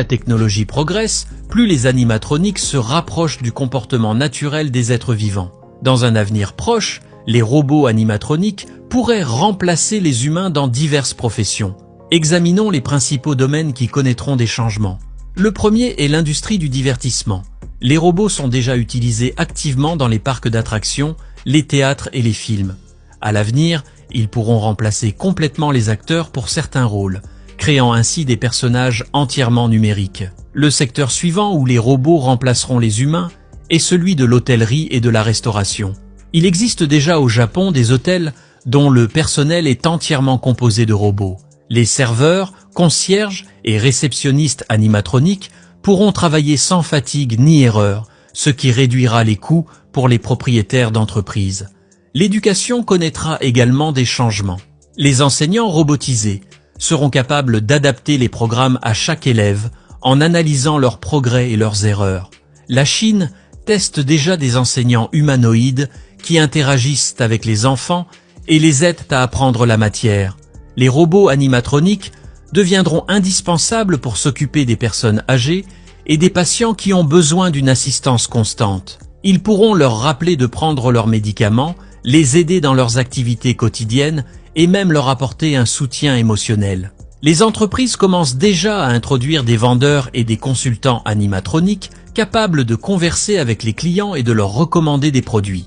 la technologie progresse, plus les animatroniques se rapprochent du comportement naturel des êtres vivants. Dans un avenir proche, les robots animatroniques pourraient remplacer les humains dans diverses professions. Examinons les principaux domaines qui connaîtront des changements. Le premier est l'industrie du divertissement. Les robots sont déjà utilisés activement dans les parcs d'attractions, les théâtres et les films. À l'avenir, ils pourront remplacer complètement les acteurs pour certains rôles, créant ainsi des personnages entièrement numériques. Le secteur suivant où les robots remplaceront les humains est celui de l'hôtellerie et de la restauration. Il existe déjà au Japon des hôtels dont le personnel est entièrement composé de robots. Les serveurs, concierges et réceptionnistes animatroniques pourront travailler sans fatigue ni erreur, ce qui réduira les coûts pour les propriétaires d'entreprises. L'éducation connaîtra également des changements. Les enseignants robotisés seront capables d'adapter les programmes à chaque élève en analysant leurs progrès et leurs erreurs. La Chine teste déjà des enseignants humanoïdes qui interagissent avec les enfants et les aident à apprendre la matière. Les robots animatroniques deviendront indispensables pour s'occuper des personnes âgées et des patients qui ont besoin d'une assistance constante. Ils pourront leur rappeler de prendre leurs médicaments, les aider dans leurs activités quotidiennes et même leur apporter un soutien émotionnel. Les entreprises commencent déjà à introduire des vendeurs et des consultants animatroniques capables de converser avec les clients et de leur recommander des produits.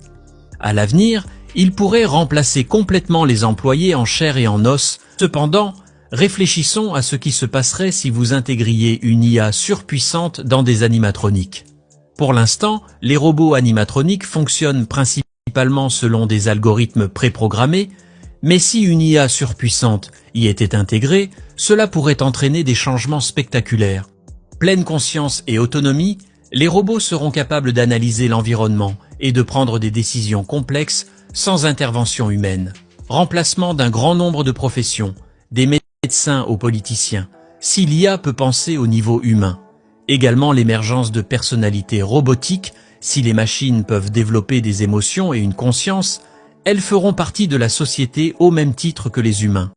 À l'avenir, ils pourraient remplacer complètement les employés en chair et en os. Cependant, réfléchissons à ce qui se passerait si vous intégriez une IA surpuissante dans des animatroniques. Pour l'instant, les robots animatroniques fonctionnent principalement selon des algorithmes préprogrammés, mais si une IA surpuissante y était intégrée, cela pourrait entraîner des changements spectaculaires. Pleine conscience et autonomie, les robots seront capables d'analyser l'environnement et de prendre des décisions complexes sans intervention humaine. Remplacement d'un grand nombre de professions, des médecins aux politiciens, si l'IA peut penser au niveau humain. Également l'émergence de personnalités robotiques, si les machines peuvent développer des émotions et une conscience, elles feront partie de la société au même titre que les humains.